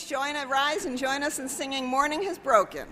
please rise and join us in singing Morning Has Broken.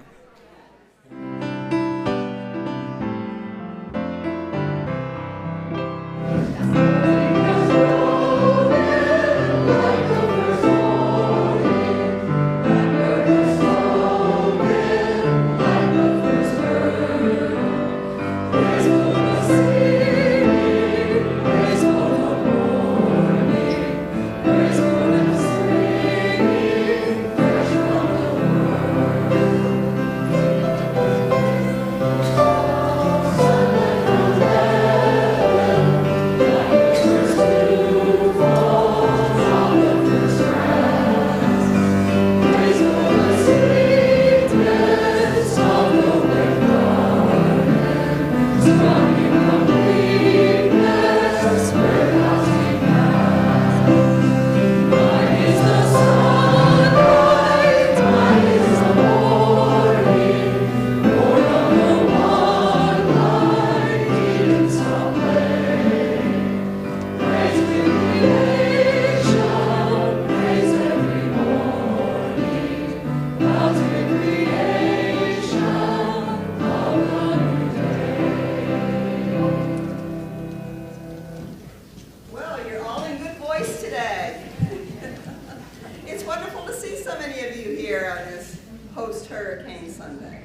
Post-Hurricane Sunday.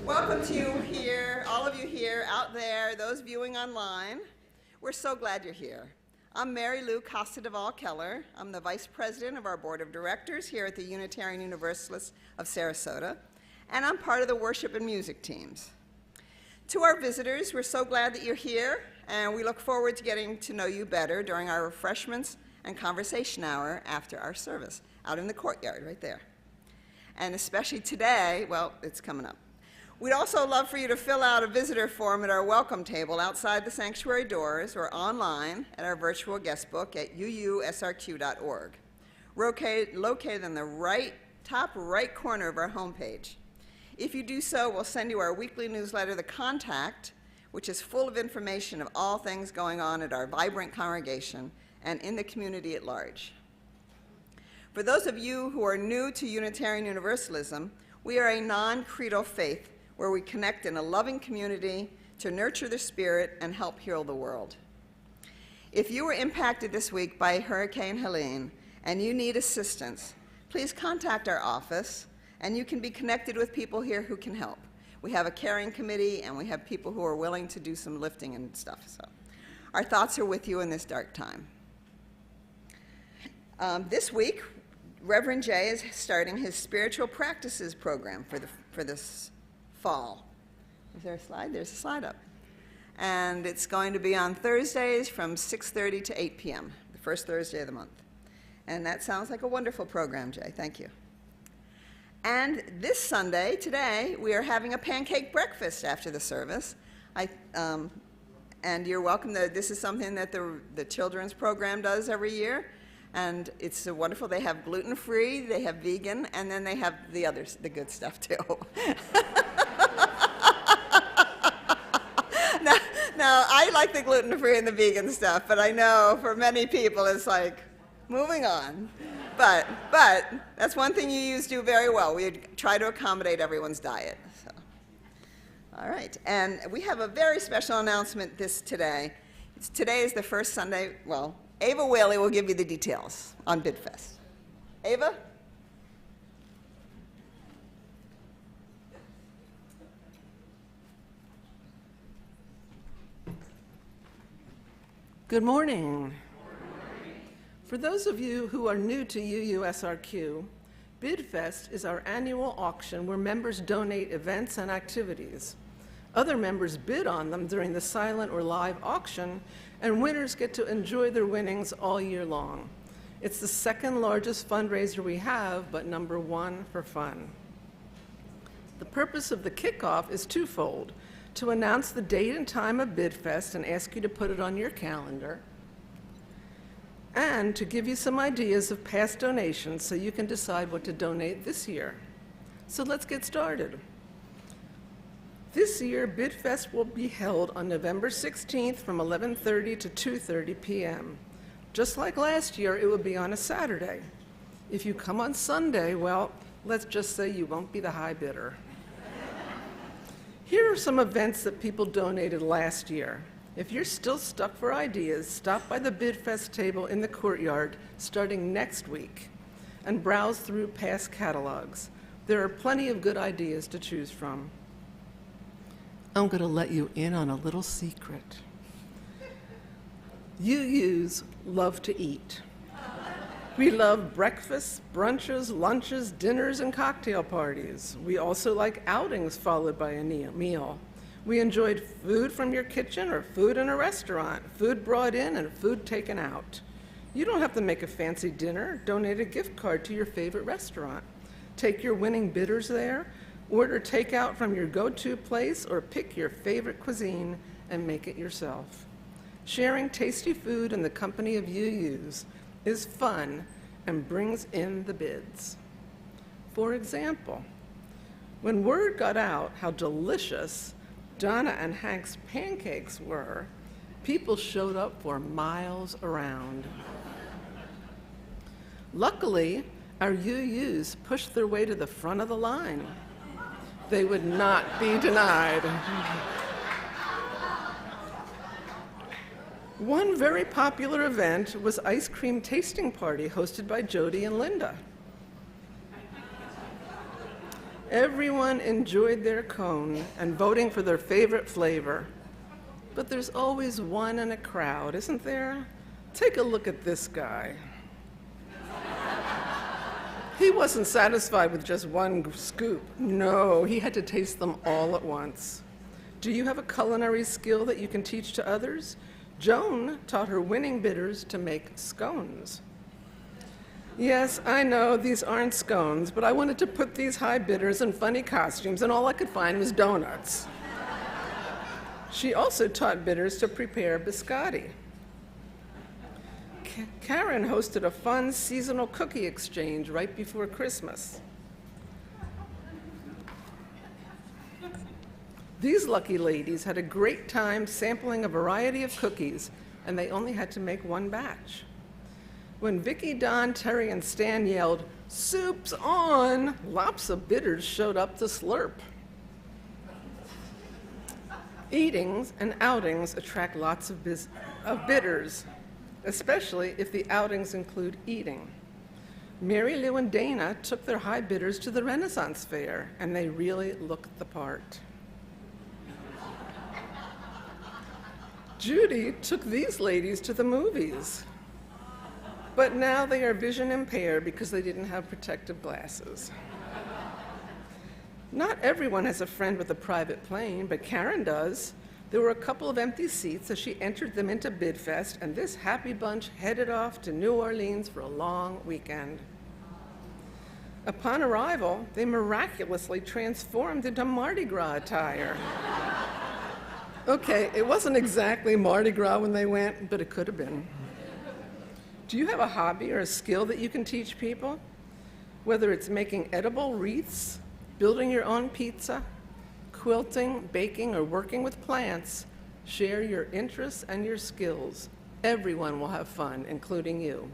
Welcome to you here, all of you here, out there, those viewing online. We're so glad you're here. I'm Mary Lou Casadevall-Keller. I'm the Vice President of our Board of Directors here at the Unitarian Universalists of Sarasota, and I'm part of the worship and music teams. To our visitors, we're so glad that you're here, and we look forward to getting to know you better during our refreshments and conversation hour after our service, out in the courtyard right there. And especially today, well, it's coming up. We'd also love for you to fill out a visitor form at our welcome table outside the sanctuary doors or online at our virtual guest book at uusrq.org, located in the top right corner of our homepage. If you do so, we'll send you our weekly newsletter, The Contact, which is full of information of all things going on at our vibrant congregation and in the community at large. For those of you who are new to Unitarian Universalism, we are a non-creedal faith where we connect in a loving community to nurture the spirit and help heal the world. If you were impacted this week by Hurricane Helene and you need assistance, please contact our office and you can be connected with people here who can help. We have a caring committee and we have people who are willing to do some lifting and stuff. So our thoughts are with you in this dark time. This week, Reverend Jay is starting his spiritual practices program for this fall. Is there a slide? There's a slide up. And it's going to be on Thursdays from 6:30 to 8 p.m., the first Thursday of the month. And that sounds like a wonderful program, Jay. Thank you. And this Sunday, today, we are having a pancake breakfast after the service. And you're welcome. This is something that the children's program does every year. And it's wonderful. They have gluten-free, they have vegan, and then they have the good stuff too. now, I like the gluten-free and the vegan stuff, but I know for many people it's like, moving on. But that's one thing you do very well. We try to accommodate everyone's diet. So. All right, and we have a very special announcement today. Today is the first Sunday, well, Ava Whaley will give you the details on BidFest. Ava? Good morning. For those of you who are new to UUSRQ, BidFest is our annual auction where members donate events and activities. Other members bid on them during the silent or live auction, and winners get to enjoy their winnings all year long. It's the second largest fundraiser we have, but number one for fun. The purpose of the kickoff is twofold: to announce the date and time of BidFest and ask you to put it on your calendar, and to give you some ideas of past donations so you can decide what to donate this year. So let's get started. This year, BidFest will be held on November 16th from 11:30 to 2:30 p.m. Just like last year, it will be on a Saturday. If you come on Sunday, well, let's just say you won't be the high bidder. Here are some events that people donated last year. If you're still stuck for ideas, stop by the BidFest table in the courtyard starting next week and browse through past catalogs. There are plenty of good ideas to choose from. I'm going to let you in on a little secret. UUs love to eat. We love breakfasts, brunches, lunches, dinners, and cocktail parties. We also like outings followed by a meal. We enjoyed food from your kitchen or food in a restaurant, food brought in and food taken out. You don't have to make a fancy dinner. Donate a gift card to your favorite restaurant. Take your winning bidders there, order takeout from your go-to place, or pick your favorite cuisine and make it yourself. Sharing tasty food in the company of UUs is fun and brings in the bids. For example, when word got out how delicious Donna and Hank's pancakes were, people showed up for miles around. Luckily, our UUs pushed their way to the front of the line. They would not be denied. One very popular event was ice cream tasting party hosted by Jody and Linda. Everyone enjoyed their cone and voting for their favorite flavor. But there's always one in a crowd, isn't there? Take a look at this guy. He wasn't satisfied with just one scoop. No, he had to taste them all at once. Do you have a culinary skill that you can teach to others? Joan taught her winning bidders to make scones. Yes, I know these aren't scones, but I wanted to put these high bidders in funny costumes, and all I could find was donuts. She also taught bidders to prepare biscotti. Karen hosted a fun seasonal cookie exchange right before Christmas. These lucky ladies had a great time sampling a variety of cookies, and they only had to make one batch. When Vicki, Don, Terry, and Stan yelled, "Soup's on!" lots of bidders showed up to slurp. Eatings and outings attract lots of bidders, especially if the outings include eating. Mary Lou and Dana took their high bidders to the Renaissance Fair, and they really looked the part. Judy took these ladies to the movies, but now they are vision impaired because they didn't have protective glasses. Not everyone has a friend with a private plane, but Karen does. There were a couple of empty seats as she entered them into BidFest, and this happy bunch headed off to New Orleans for a long weekend. Upon arrival, they miraculously transformed into Mardi Gras attire. Okay, it wasn't exactly Mardi Gras when they went, but it could have been. Do you have a hobby or a skill that you can teach people? Whether it's making edible wreaths, building your own pizza, quilting, baking, or working with plants, share your interests and your skills. Everyone will have fun, including you.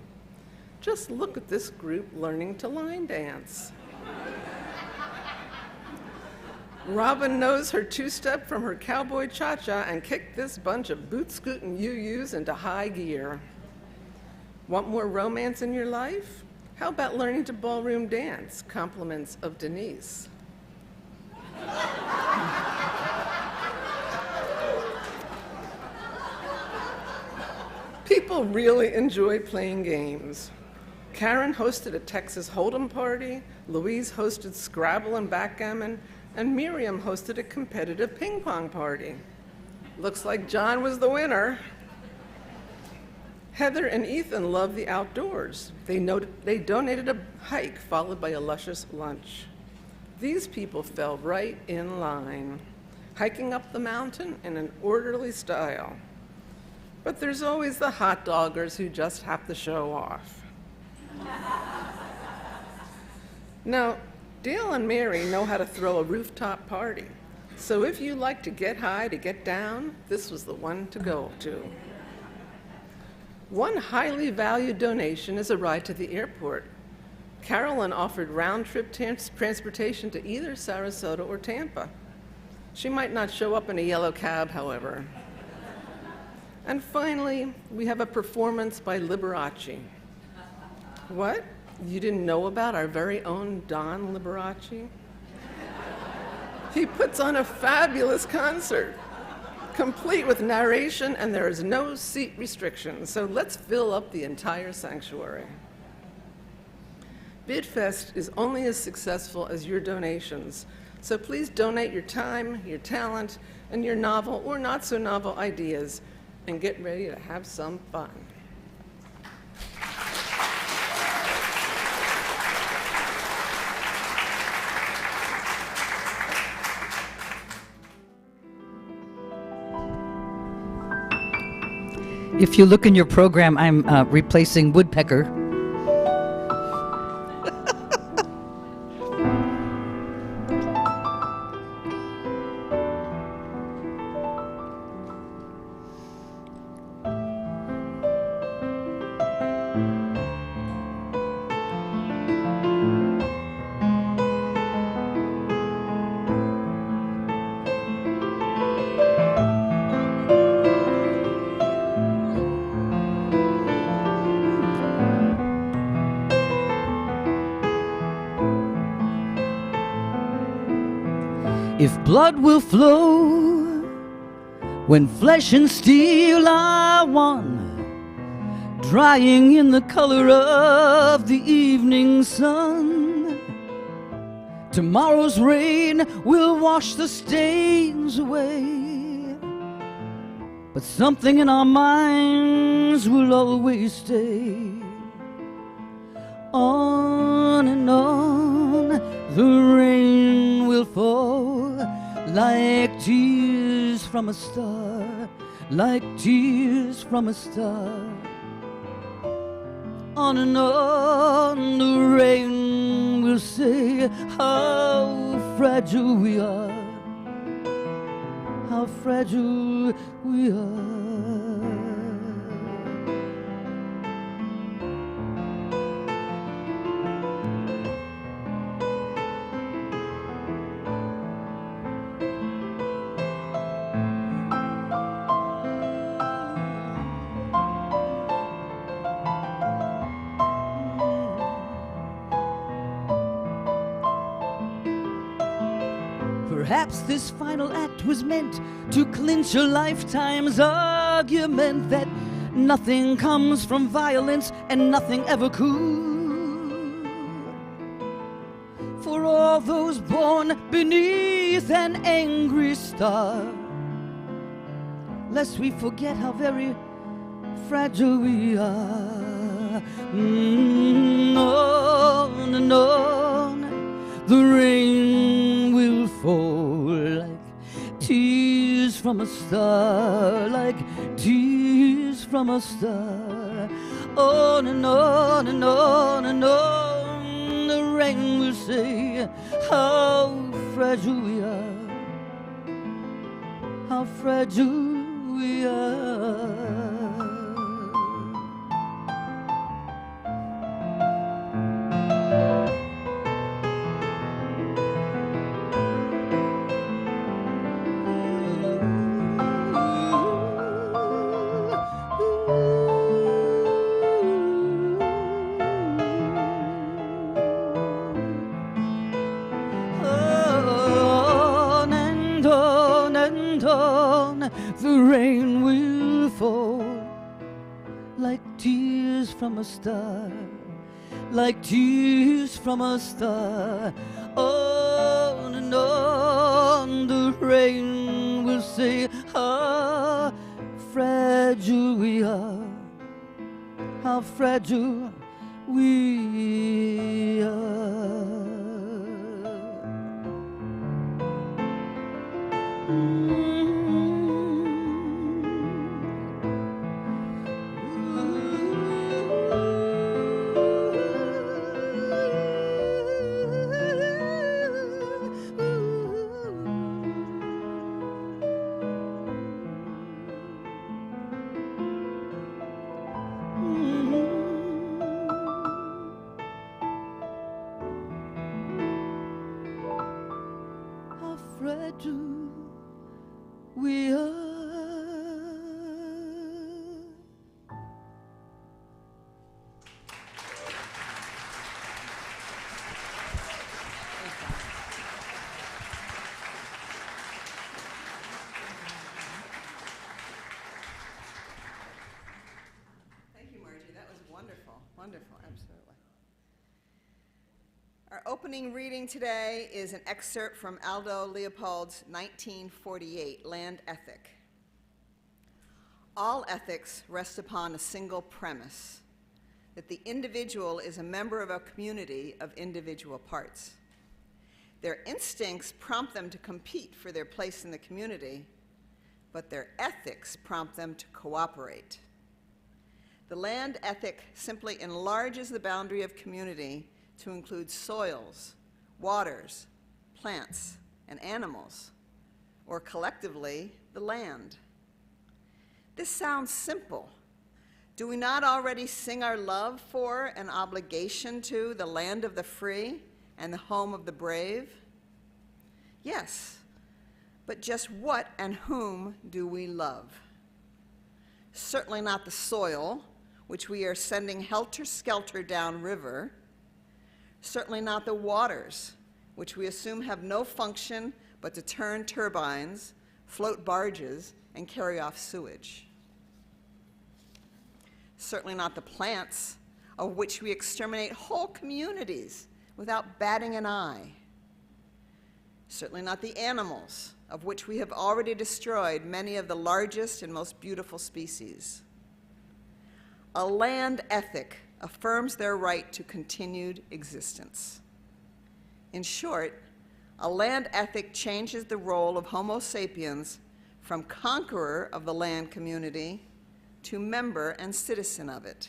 Just look at this group learning to line dance. Robin knows her two-step from her cowboy cha-cha and kicked this bunch of boot-scooting UUs into high gear. Want more romance in your life? How about learning to ballroom dance? Compliments of Denise. People really enjoy playing games. Karen hosted a Texas Hold'em party, Louise hosted Scrabble and backgammon, and Miriam hosted a competitive ping pong party. Looks like John was the winner. Heather and Ethan love the outdoors. They donated a hike followed by a luscious lunch. These people fell right in line, hiking up the mountain in an orderly style. But there's always the hot doggers who just have to show off. Now, Dale and Mary know how to throw a rooftop party. So if you like to get high to get down, this was the one to go to. One highly valued donation is a ride to the airport. Carolyn offered round-trip transportation to either Sarasota or Tampa. She might not show up in a yellow cab, however. And finally, we have a performance by Liberace. What? You didn't know about our very own Don Liberace? He puts on a fabulous concert, complete with narration, and there is no seat restriction, so let's fill up the entire sanctuary. BidFest is only as successful as your donations, so please donate your time, your talent, and your novel or not so novel ideas, and get ready to have some fun. If you look in your program, I'm replacing Woodpecker. If blood will flow when flesh and steel are one, drying in the color of the evening sun, tomorrow's rain will wash the stains away, but something in our minds will always stay. On and on the rain will fall like tears from a star, like tears from a star. On and on the rain will say how fragile we are, how fragile we are. Perhaps this final act was meant to clinch a lifetime's argument that nothing comes from violence and nothing ever could. For all those born beneath an angry star, lest we forget how very fragile we are. On and on the rain will fall like tears from a star, like tears from a star. On and on and on and on the rain will say how fragile we are, how fragile we are. The rain will fall like tears from a star, like tears from a star. On and on the rain will say how fragile we are, how fragile we are. two we are. Thank you, Margie. That was wonderful. Wonderful, absolutely. Our opening reading today is an excerpt from Aldo Leopold's 1948 Land Ethic. All ethics rest upon a single premise, that the individual is a member of a community of individual parts. Their instincts prompt them to compete for their place in the community, but their ethics prompt them to cooperate. The land ethic simply enlarges the boundary of community to include soils, waters, plants, and animals, or collectively, the land. This sounds simple. Do we not already sing our love for and obligation to the land of the free and the home of the brave? Yes, but just what and whom do we love? Certainly not the soil, which we are sending helter-skelter downriver. Certainly not the waters, which we assume have no function but to turn turbines, float barges, and carry off sewage. Certainly not the plants, of which we exterminate whole communities without batting an eye. Certainly not the animals, of which we have already destroyed many of the largest and most beautiful species. A land ethic affirms their right to continued existence. In short, a land ethic changes the role of Homo sapiens from conqueror of the land community to member and citizen of it.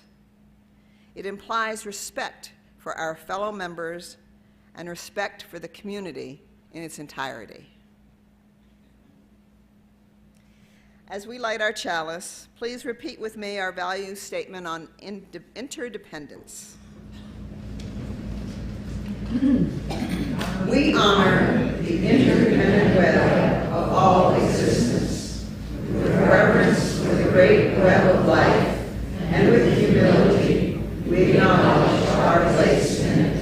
It implies respect for our fellow members and respect for the community in its entirety. As we light our chalice, please repeat with me our value statement on interdependence. We honor the interdependent web of all existence, with reverence for the great web of life, and with humility we acknowledge our place in it.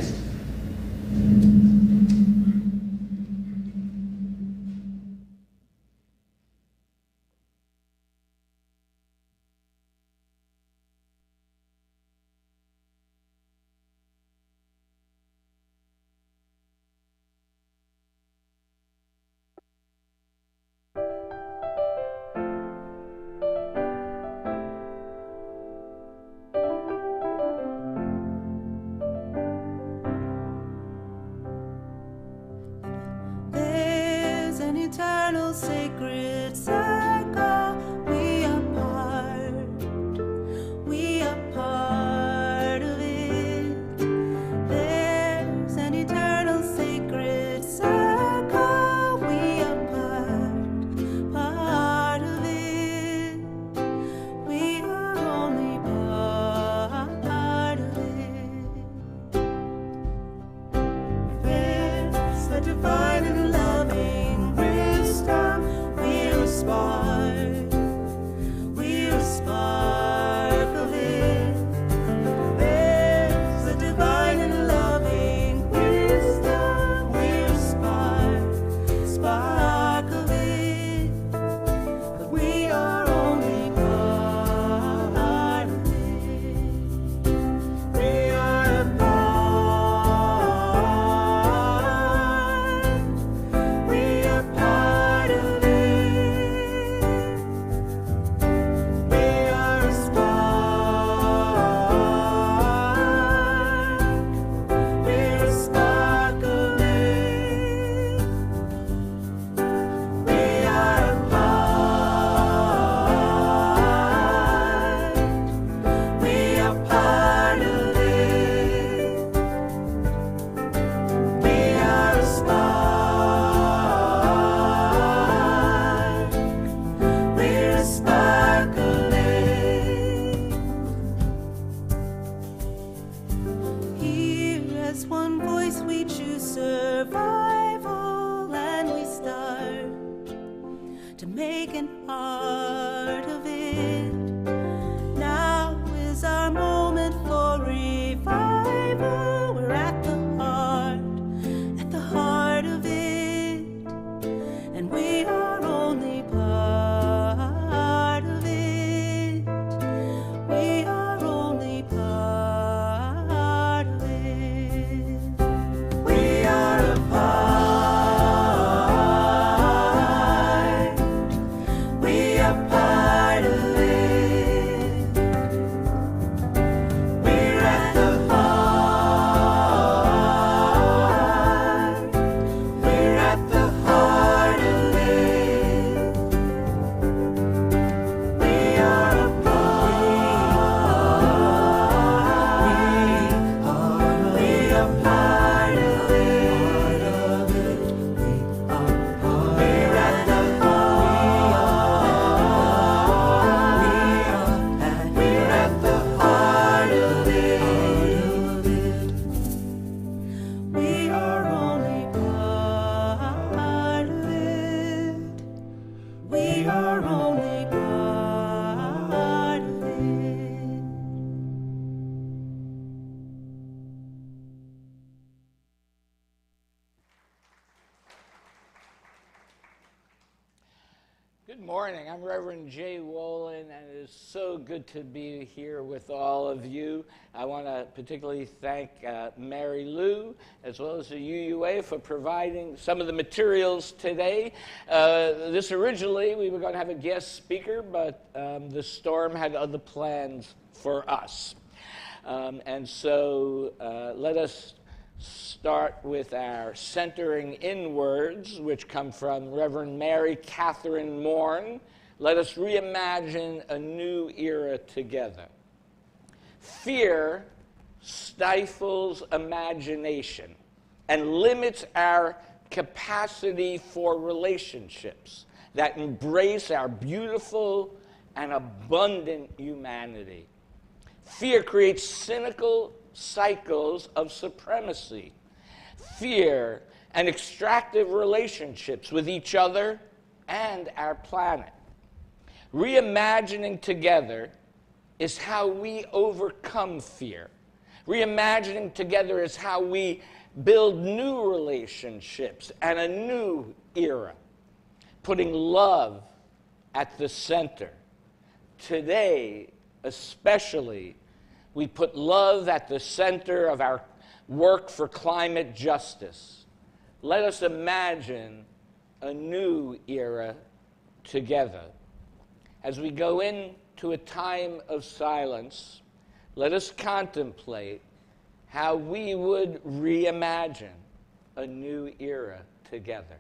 to make an art of it. Now is our moment for revival. We're at the heart of it, and we are only part of it. We are only part of it. We are a part. We are part of it. We're at the heart. We're at the heart of it. We are a part. We are part of it. We're at the heart. We're at the heart of it. We are only part of it. We are only part of it. Good morning. I'm Reverend J. Wolin, and it is so good to be here with all of you. I want to particularly thank Mary Lou, as well as the UUA, for providing some of the materials today. This originally, we were going to have a guest speaker, but the storm had other plans for us. And so let us start with our centering inwards, which come from Reverend Mary Katherine Morn. Let us reimagine a new era together. Fear stifles imagination and limits our capacity for relationships that embrace our beautiful and abundant humanity. Fear creates cynical cycles of supremacy, fear, and extractive relationships with each other and our planet. Reimagining together is how we overcome fear. Reimagining together is how we build new relationships and a new era, putting love at the center. Today, especially, we put love at the center of our work for climate justice. Let us imagine a new era together. As we go into a time of silence, let us contemplate how we would reimagine a new era together.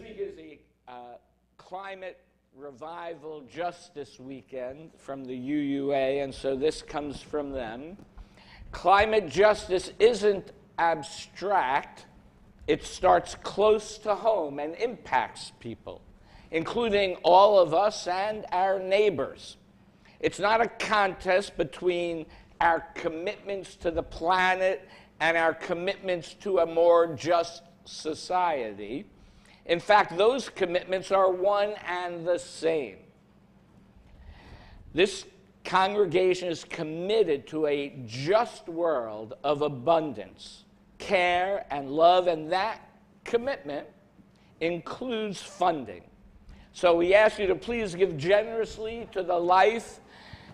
week is the Climate Revival Justice Weekend from the UUA, and so this comes from them. Climate justice isn't abstract. It starts close to home and impacts people, including all of us and our neighbors. It's not a contest between our commitments to the planet and our commitments to a more just society. In fact, those commitments are one and the same. This congregation is committed to a just world of abundance, care, and love, and that commitment includes funding. So we ask you to please give generously to the life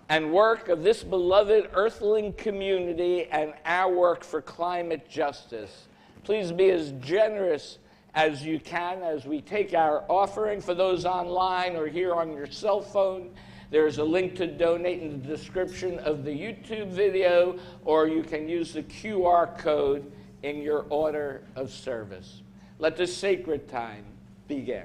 and work of this beloved Earthling community and our work for climate justice. Please be as generous as you can as we take our offering. For those online or here on your cell phone, there's a link to donate in the description of the YouTube video, or you can use the QR code in your order of service. Let this sacred time begin.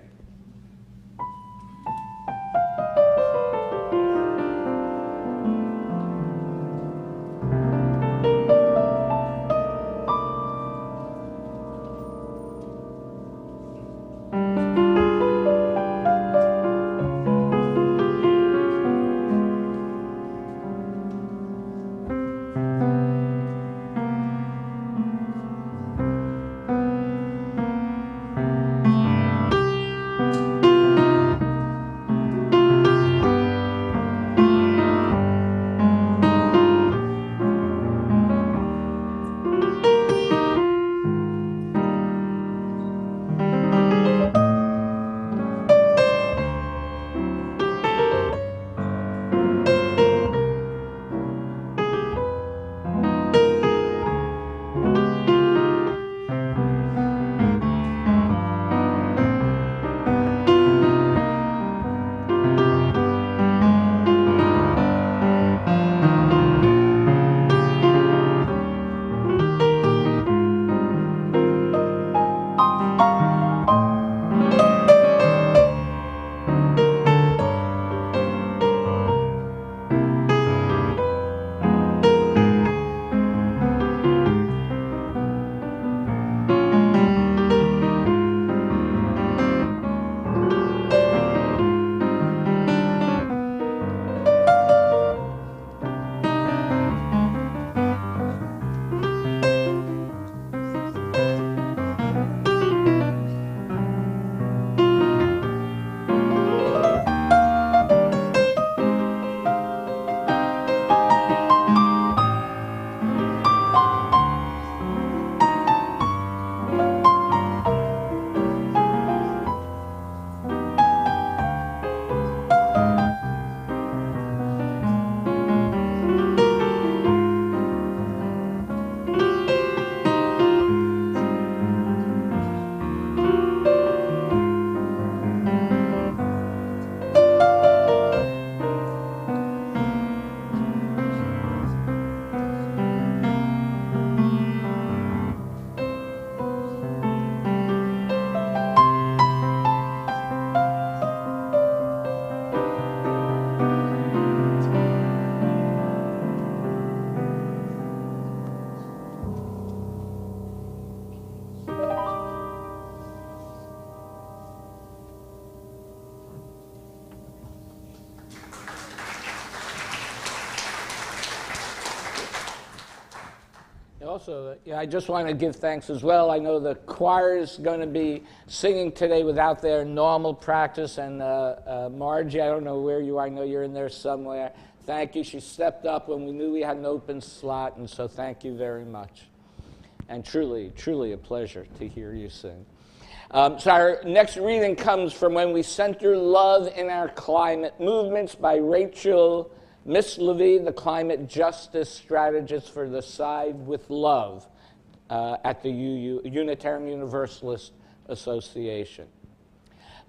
Also, I just want to give thanks as well. I know the choir is going to be singing today without their normal practice, and Margie, I don't know where you are. I know you're in there somewhere. Thank you. She stepped up when we knew we had an open slot, and so thank you very much. And truly, truly a pleasure to hear you sing. So our next reading comes from When We Center Love in Our Climate Movements by Rachel Myslivy, the climate justice strategist for the Side with Love at the Unitarian Universalist Association.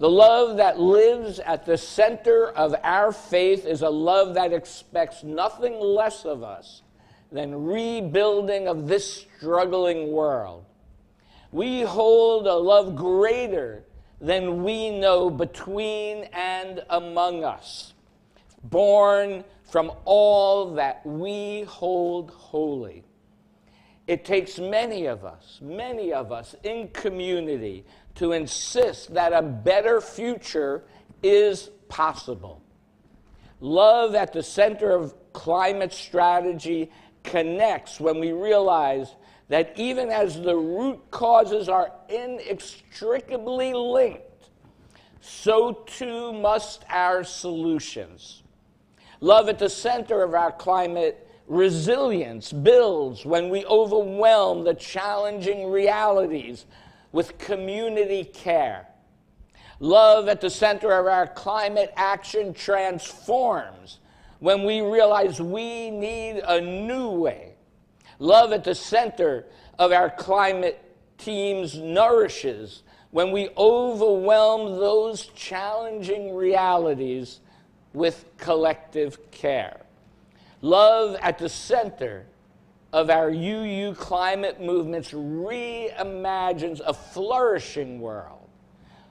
The love that lives at the center of our faith is a love that expects nothing less of us than rebuilding of this struggling world. We hold a love greater than we know between and among us, born from all that we hold holy. It takes many of us in community to insist that a better future is possible. Love at the center of climate strategy connects when we realize that even as the root causes are inextricably linked, so too must our solutions. Love at the center of our climate resilience builds when we overwhelm the challenging realities with community care. Love at the center of our climate action transforms when we realize we need a new way. Love at the center of our climate teams nourishes when we overwhelm those challenging realities with collective care. Love at the center of our UU climate movements reimagines a flourishing world.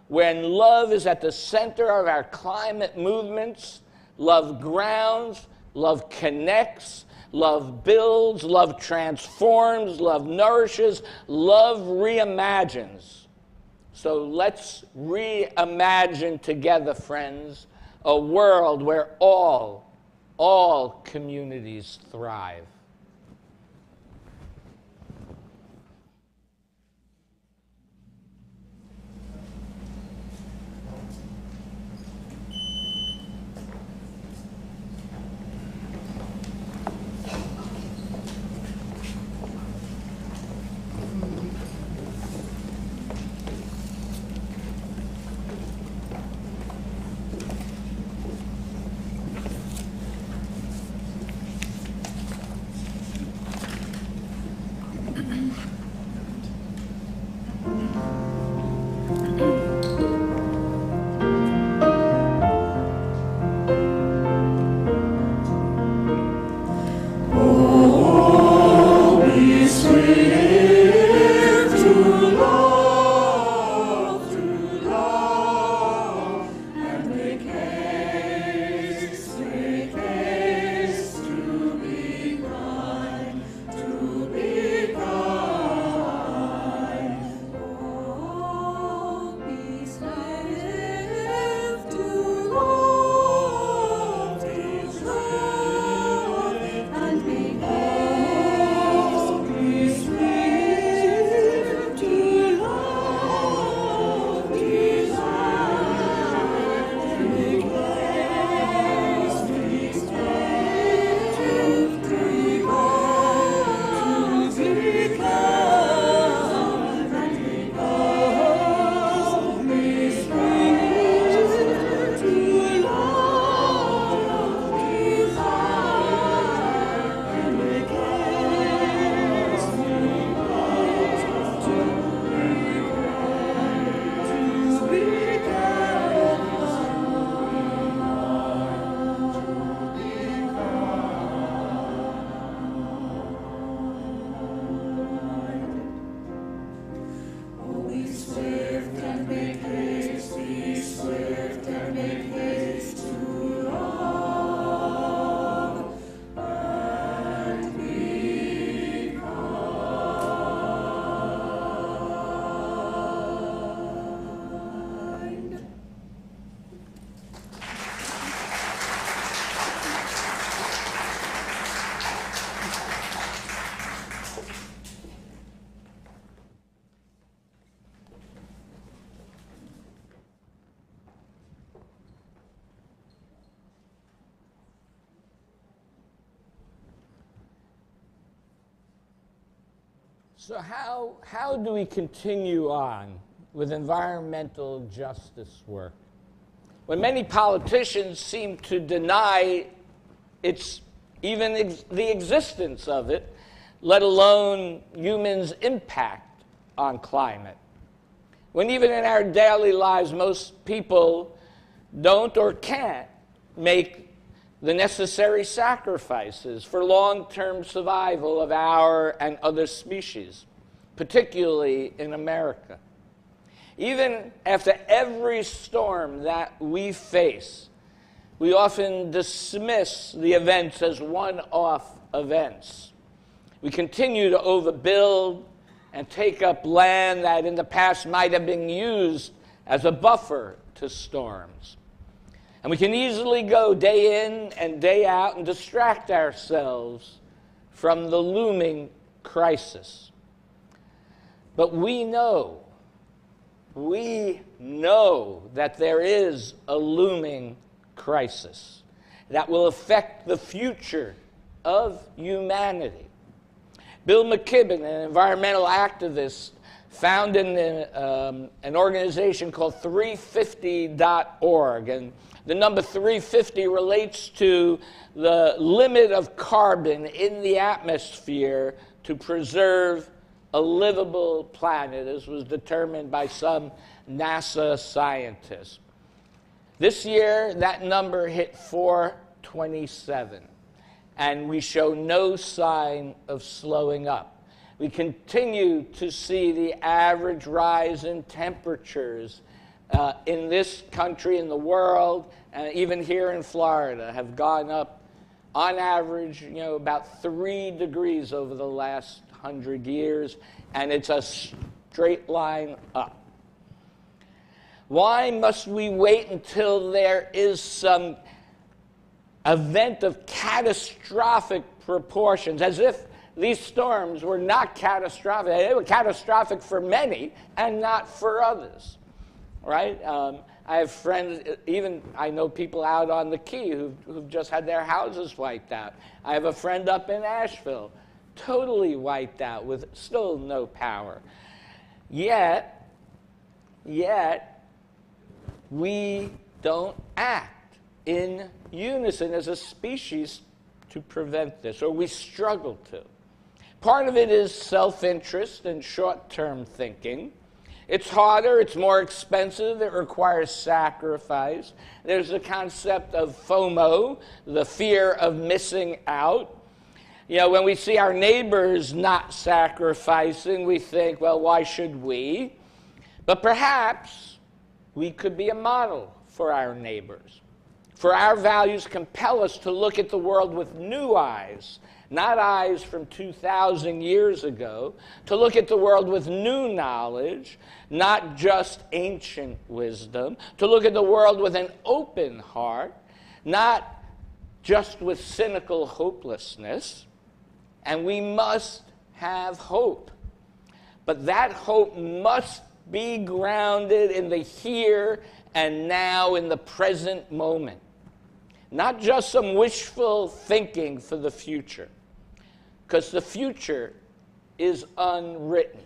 When love is at the center of our climate movements, love grounds, love connects, love builds, love transforms, love nourishes, love reimagines. So let's reimagine together, friends, a world where all communities thrive. So how do we continue on with environmental justice work when many politicians seem to deny the existence of it, let alone humans' impact on climate? When even in our daily lives, most people don't or can't make the necessary sacrifices for long-term survival of our and other species, particularly in America. Even after every storm that we face, we often dismiss the events as one-off events. We continue to overbuild and take up land that in the past might have been used as a buffer to storms. And we can easily go day in and day out and distract ourselves from the looming crisis. But we know that there is a looming crisis that will affect the future of humanity. Bill McKibben, an environmental activist, founded an organization called 350.org, and the number 350 relates to the limit of carbon in the atmosphere to preserve a livable planet, as was determined by some NASA scientists. This year, that number hit 427, and we show no sign of slowing up. We continue to see the average rise in temperatures in this country, in the world, and even here in Florida, have gone up on average, about 3 degrees over the last 100 years, and it's a straight line up. Why must we wait until there is some event of catastrophic proportions, as if these storms were not catastrophic? They were catastrophic for many and not for others, right? I have friends, even I know people out on the Key who've just had their houses wiped out. I have a friend up in Asheville, totally wiped out with still no power. Yet, we don't act in unison as a species to prevent this, or we struggle to. Part of it is self-interest and short-term thinking. It's harder, it's more expensive, it requires sacrifice. There's the concept of FOMO, the fear of missing out. When we see our neighbors not sacrificing, we think, well, why should we? But perhaps we could be a model for our neighbors. For our values compel us to look at the world with new eyes, not eyes from 2,000 years ago, to look at the world with new knowledge, not just ancient wisdom, to look at the world with an open heart, not just with cynical hopelessness. And we must have hope. But that hope must be grounded in the here and now, in the present moment. Not just some wishful thinking for the future. Because the future is unwritten.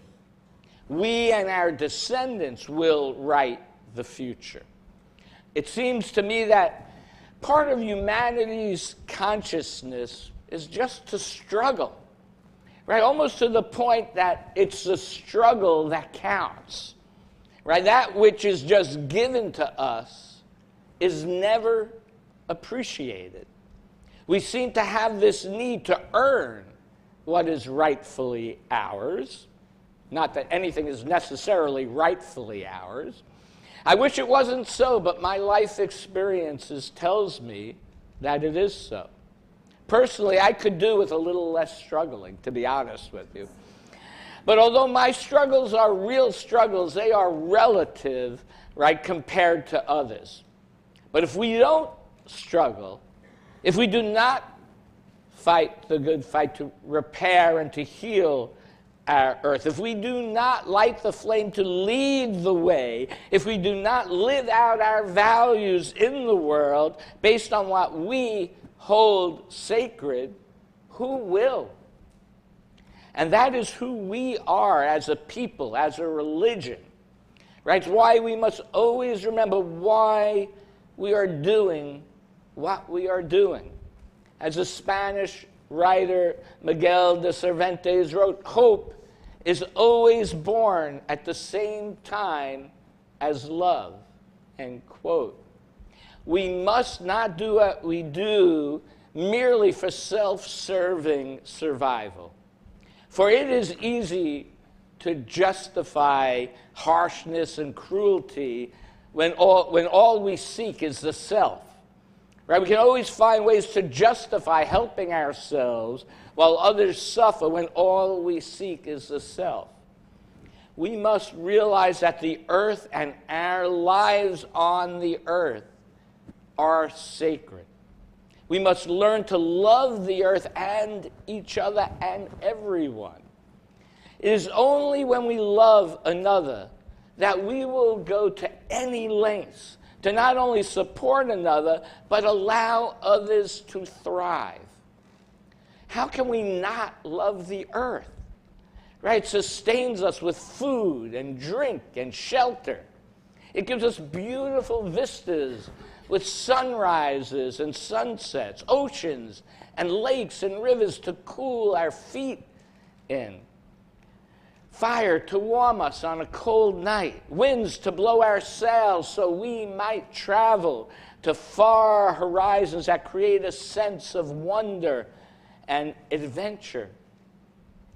We and our descendants will write the future. It seems to me that part of humanity's consciousness is just to struggle, right? Almost to the point that it's the struggle that counts, right? That which is just given to us is never appreciated. We seem to have this need to earn what is rightfully ours. Not that anything is necessarily rightfully ours. I wish it wasn't so, but my life experiences tells me that it is so. Personally, I could do with a little less struggling, to be honest with you. But although my struggles are real struggles, they are relative, right, compared to others. But if we don't struggle, if we do not fight the good fight to repair and to heal our earth, if we do not light the flame to lead the way, if we do not live out our values in the world based on what we hold sacred, who will? And that is who we are as a people, as a religion. Right? It's why we must always remember why we are doing what we are doing. As a Spanish writer, Miguel de Cervantes wrote, hope is always born at the same time as love, end quote. We must not do what we do merely for self-serving survival. For it is easy to justify harshness and cruelty when all we seek is the self. Right? We can always find ways to justify helping ourselves while others suffer when all we seek is the self. We must realize that the earth and our lives on the earth are sacred. We must learn to love the earth and each other and everyone. It is only when we love another that we will go to any lengths to not only support another, but allow others to thrive. How can we not love the earth? Right? It sustains us with food and drink and shelter. It gives us beautiful vistas with sunrises and sunsets, oceans and lakes and rivers to cool our feet in. Fire to warm us on a cold night, winds to blow our sails so we might travel to far horizons that create a sense of wonder and adventure.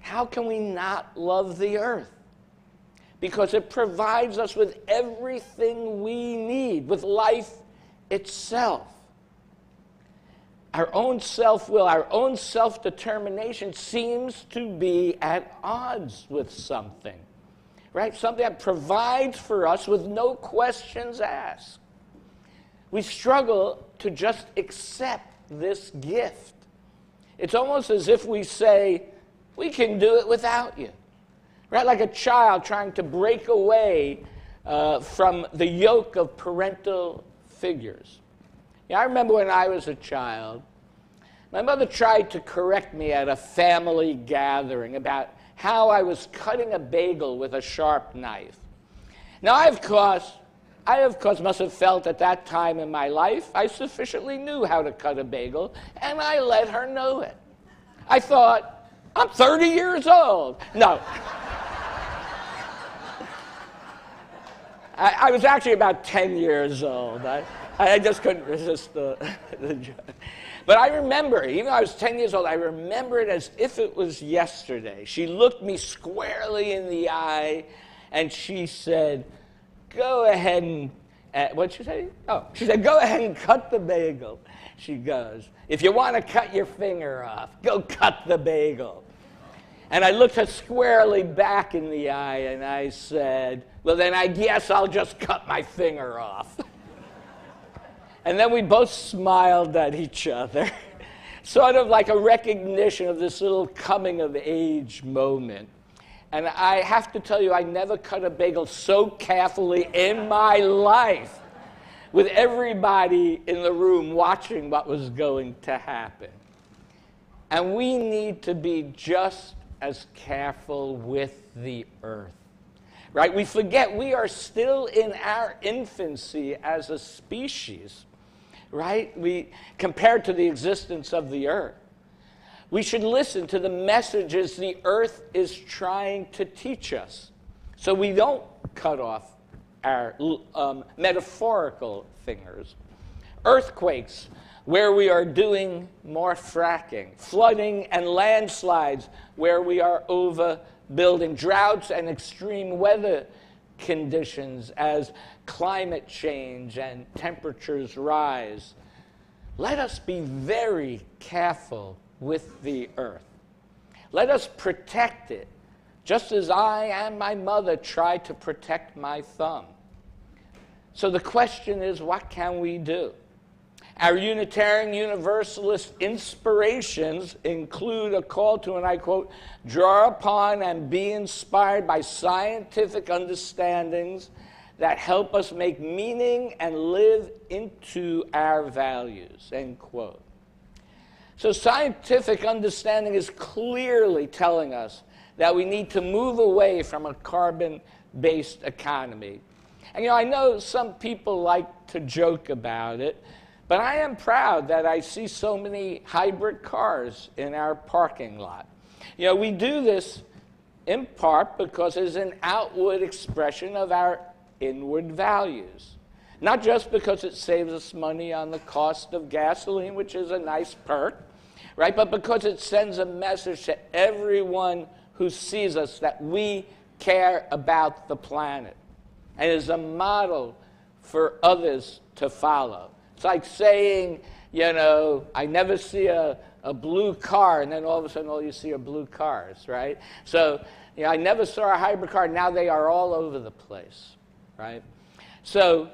How can we not love the earth? Because it provides us with everything we need, with life itself. Our own self-will, our own self-determination seems to be at odds with something, right? Something that provides for us with no questions asked. We struggle to just accept this gift. It's almost as if we say, we can do it without you, right? Like a child trying to break away from the yoke of parental figures. Yeah, I remember when I was a child, my mother tried to correct me at a family gathering about how I was cutting a bagel with a sharp knife. Now, I, of course, must have felt at that time in my life I sufficiently knew how to cut a bagel, and I let her know it. I thought, I'm 30 years old. No. I was actually about 10 years old. I just couldn't resist the joke. But I remember, even though I was 10 years old, I remember it as if it was yesterday. She looked me squarely in the eye, and she said, go ahead and, what'd she say? Oh, she said, go ahead and cut the bagel. She goes, if you want to cut your finger off, go cut the bagel. And I looked her squarely back in the eye, and I said, well, then I guess I'll just cut my finger off. And then we both smiled at each other, sort of like a recognition of this little coming-of-age moment. And I have to tell you, I never cut a bagel so carefully in my life, with everybody in the room watching what was going to happen. And we need to be just as careful with the earth. Right? We forget we are still in our infancy as a species. Right? Compared to the existence of the earth. We should listen to the messages the earth is trying to teach us so we don't cut off our metaphorical fingers. Earthquakes, where we are doing more fracking. Flooding and landslides, where we are overbuilding. Droughts and extreme weather conditions as climate change and temperatures rise. Let us be very careful with the earth. Let us protect it, just as I and my mother tried to protect my thumb. So the question is, what can we do? Our Unitarian Universalist inspirations include a call to, and I quote, draw upon and be inspired by scientific understandings that help us make meaning and live into our values, end quote. So scientific understanding is clearly telling us that we need to move away from a carbon-based economy. And I know some people like to joke about it, but I am proud that I see so many hybrid cars in our parking lot. We do this in part because it's an outward expression of our inward values. Not just because it saves us money on the cost of gasoline, which is a nice perk, right? But because it sends a message to everyone who sees us that we care about the planet and is a model for others to follow. It's like saying, you know, I never see a blue car, and then all of a sudden all you see are blue cars, right? So, you know, I never saw a hybrid car, now they are all over the place, right? So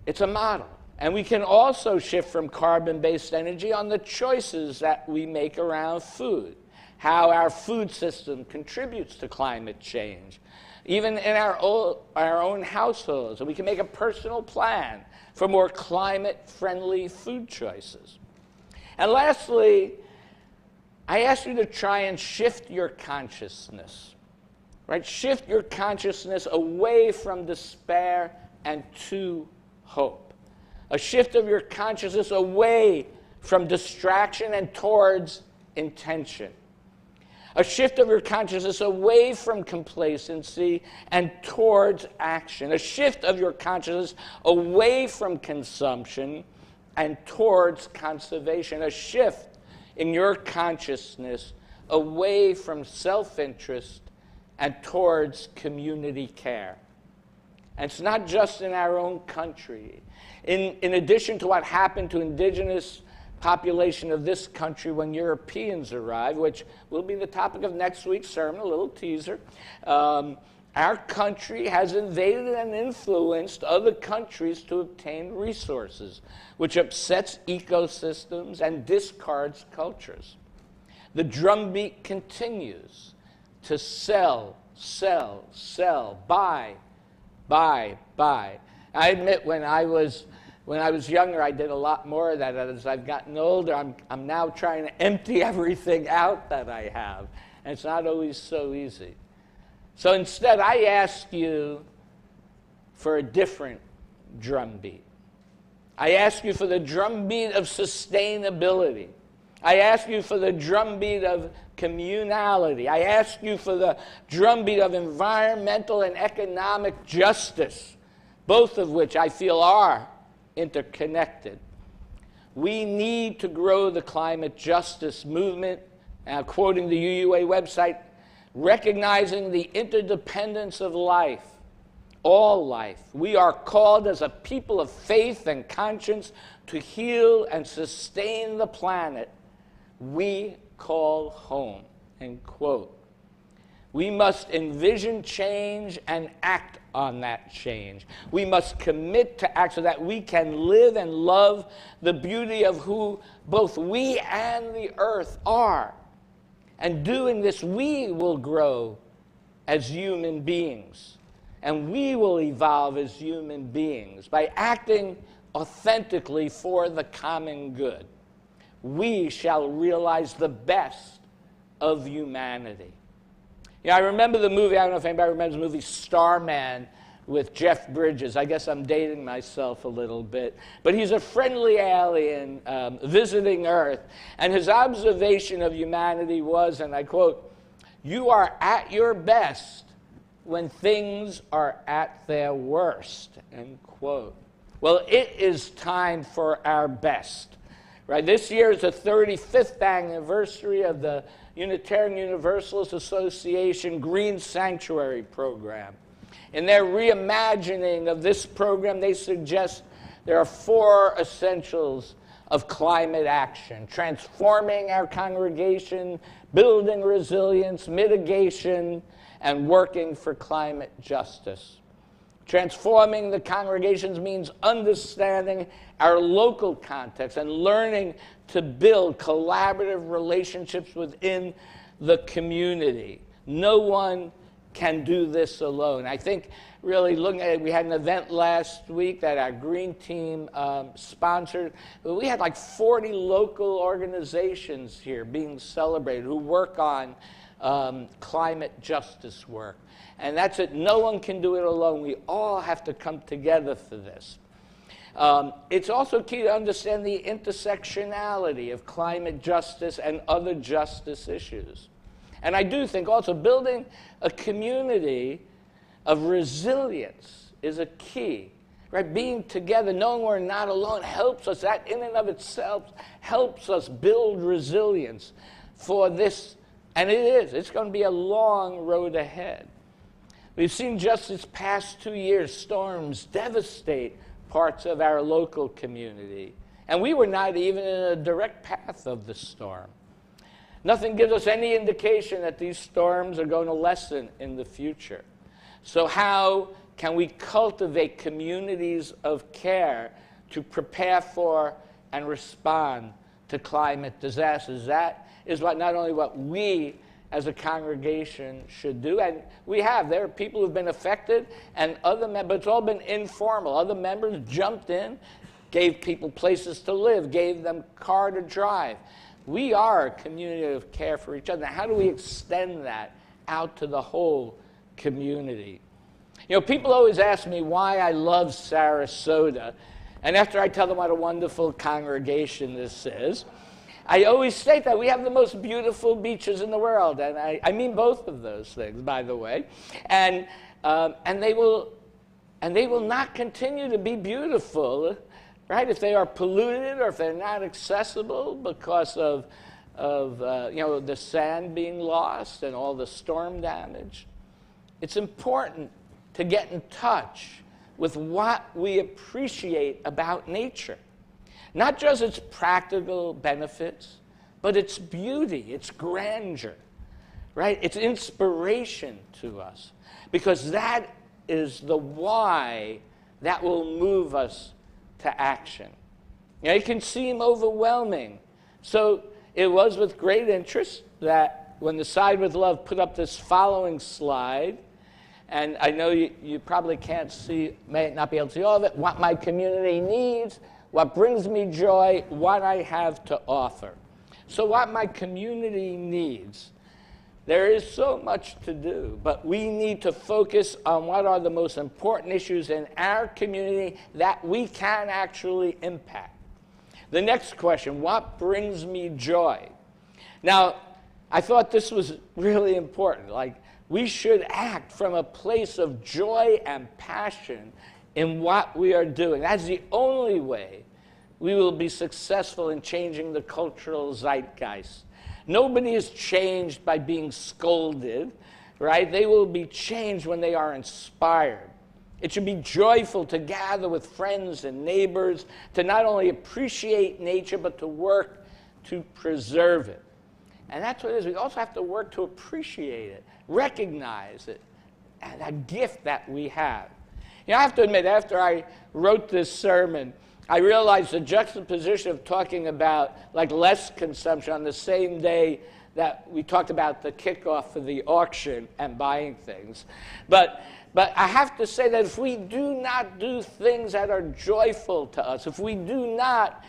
it's a model. And we can also shift from carbon-based energy on the choices that we make around food, how our food system contributes to climate change, even in our own households. And we can make a personal plan for more climate-friendly food choices. And lastly, I ask you to try and shift your consciousness, right? Shift your consciousness away from despair and to hope. A shift of your consciousness away from distraction and towards intention. A shift of your consciousness away from complacency and towards action. A shift of your consciousness away from consumption and towards conservation. A shift in your consciousness away from self-interest and towards community care. And it's not just in our own country. In addition to what happened to indigenous population of this country when Europeans arrived, which will be the topic of next week's sermon, a little teaser, our country has invaded and influenced other countries to obtain resources, which upsets ecosystems and discards cultures. The drumbeat continues to sell, sell, sell, buy, buy, buy. I admit when I was younger, I did a lot more of that. As I've gotten older, I'm now trying to empty everything out that I have. And it's not always so easy. So instead, I ask you for a different drumbeat. I ask you for the drumbeat of sustainability. I ask you for the drumbeat of communality. I ask you for the drumbeat of environmental and economic justice, both of which I feel are interconnected. We need to grow the climate justice movement, quoting the UUA website, recognizing the interdependence of life, all life. We are called as a people of faith and conscience to heal and sustain the planet we call home, end quote. We must envision change and act on that change. We must commit to act so that we can live and love the beauty of who both we and the earth are. And doing this, we will grow as human beings. And we will evolve as human beings by acting authentically for the common good. We shall realize the best of humanity. Yeah, I remember the movie, I don't know if anybody remembers the movie Starman with Jeff Bridges. I guess I'm dating myself a little bit. But he's a friendly alien visiting Earth. And his observation of humanity was, and I quote, "You are at your best when things are at their worst," end quote. Well, it is time for our best. Right? This year is the 35th anniversary of the Unitarian Universalist Association Green Sanctuary Program. In their reimagining of this program, they suggest there are 4 essentials of climate action: transforming our congregation, building resilience, mitigation, and working for climate justice. Transforming the congregations means understanding our local context and learning to build collaborative relationships within the community. No one can do this alone. I think really looking at it, we had an event last week that our green team sponsored. We had like 40 local organizations here being celebrated who work on climate justice work. And that's it. No one can do it alone. We all have to come together for this. It's also key to understand the intersectionality of climate justice and other justice issues. And I do think also building a community of resilience is a key. Right? Being together, knowing we're not alone, helps us. That in and of itself helps us build resilience for this. And it is. It's going to be a long road ahead. We've seen just this past 2 years storms devastate parts of our local community. And we were not even in a direct path of the storm. Nothing gives us any indication that these storms are going to lessen in the future. So how can we cultivate communities of care to prepare for and respond to climate disasters? That is not only what we as a congregation should do, and there are people who've been affected, and other members, it's all been informal. Other members jumped in, gave people places to live, gave them car to drive. We are a community of care for each other. Now, how do we extend that out to the whole community? You know, people always ask me why I love Sarasota, and after I tell them what a wonderful congregation this is, I always state that we have the most beautiful beaches in the world, and I mean both of those things, by the way, and they will not continue to be beautiful, right? If they are polluted or if they're not accessible because of the sand being lost and all the storm damage. It's important to get in touch with what we appreciate about nature. Not just its practical benefits, but its beauty, its grandeur, right? Its inspiration to us. Because that is the why that will move us to action. You know, it can seem overwhelming. So it was with great interest that when the Side with Love put up this following slide, and I know you probably can't see, may not be able to see all of it, what my community needs, what brings me joy, what I have to offer. So what my community needs, there is so much to do, but we need to focus on what are the most important issues in our community that we can actually impact. The next question, what brings me joy? Now, I thought this was really important. Like, we should act from a place of joy and passion in what we are doing. That's the only way we will be successful in changing the cultural zeitgeist. Nobody is changed by being scolded, right? They will be changed when they are inspired. It should be joyful to gather with friends and neighbors, to not only appreciate nature, but to work to preserve it. And that's what it is. We also have to work to appreciate it, recognize it, and a gift that we have. You know, I have to admit, after I wrote this sermon, I realized the juxtaposition of talking about like less consumption on the same day that we talked about the kickoff for the auction and buying things. But I have to say that if we do not do things that are joyful to us, if we do not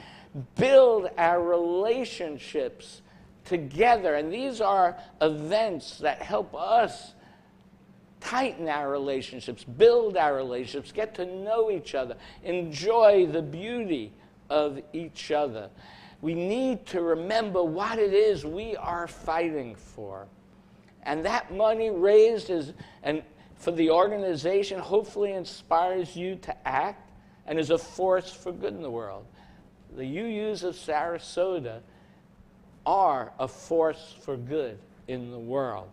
build our relationships together, and these are events that help us tighten our relationships, build our relationships, get to know each other, enjoy the beauty of each other. We need to remember what it is we are fighting for. And that money raised for the organization hopefully inspires you to act and is a force for good in the world. The UUs of Sarasota are a force for good in the world.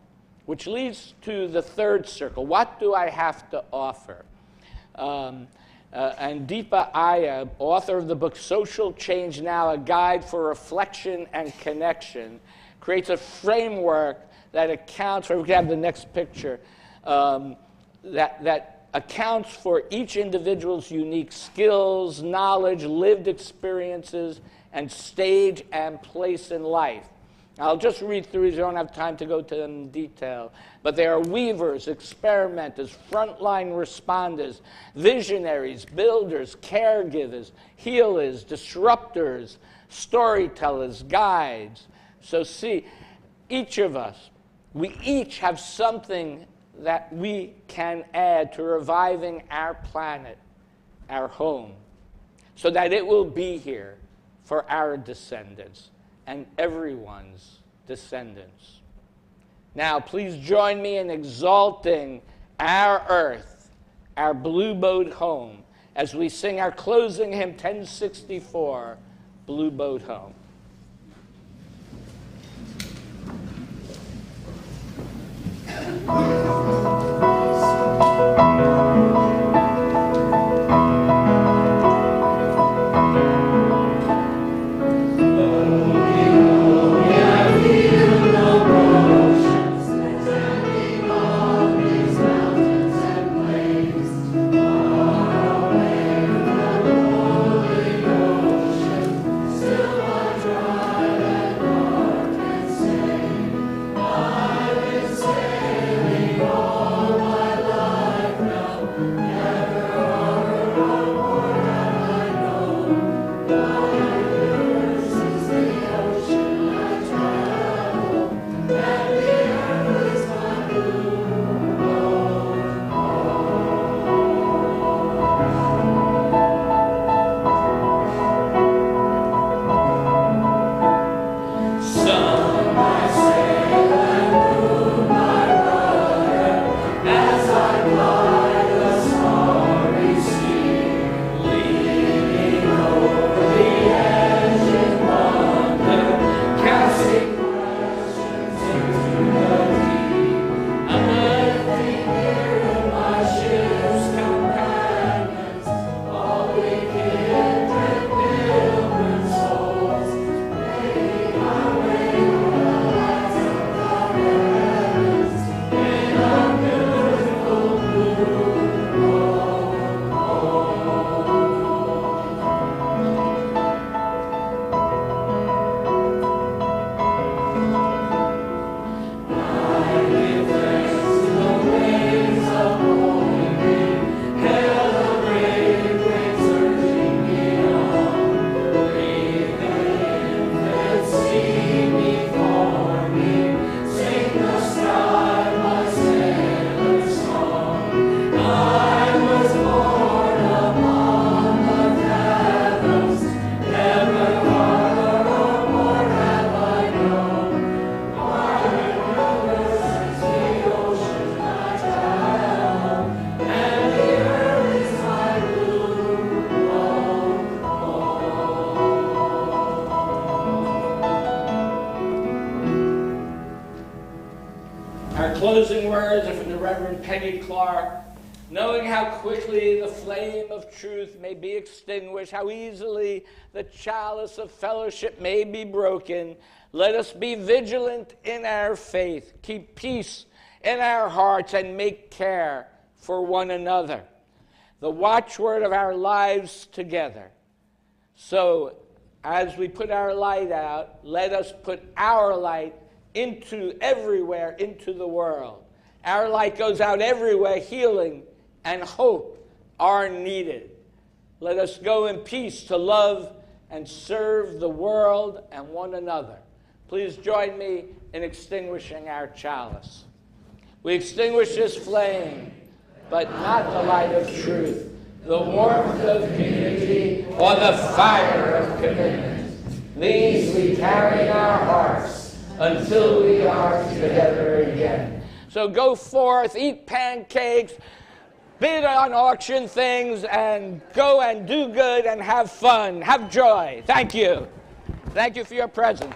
Which leads to the third circle. What do I have to offer? And Deepa Iyer, author of the book Social Change Now, A Guide for Reflection and Connection, creates a framework that accounts for, we can have the next picture, that accounts for each individual's unique skills, knowledge, lived experiences, and stage and place in life. I'll just read through these. I don't have time to go to them in detail. But they are weavers, experimenters, frontline responders, visionaries, builders, caregivers, healers, disruptors, storytellers, guides. So see, each of us, we each have something that we can add to reviving our planet, our home, so that it will be here for our descendants and everyone's descendants. Now, please join me in exalting our earth, our blue boat home, as we sing our closing hymn, 1064, Blue Boat Home. closing words are from the Reverend Peggy Clark. Knowing how quickly the flame of truth may be extinguished, how easily the chalice of fellowship may be broken, let us be vigilant in our faith, keep peace in our hearts, and make care for one another. The watchword of our lives together. So, as we put our light out, let us put our light into everywhere, into the world. Our light goes out everywhere, healing and hope are needed. Let us go in peace to love and serve the world and one another. Please join me in extinguishing our chalice. We extinguish this flame, but not the light of truth, the warmth of community, or the fire of commitment. These we carry in our hearts until we are together again. So go forth, eat pancakes, bid on auction things, and go and do good and have fun. Have joy. Thank you. Thank you for your presence.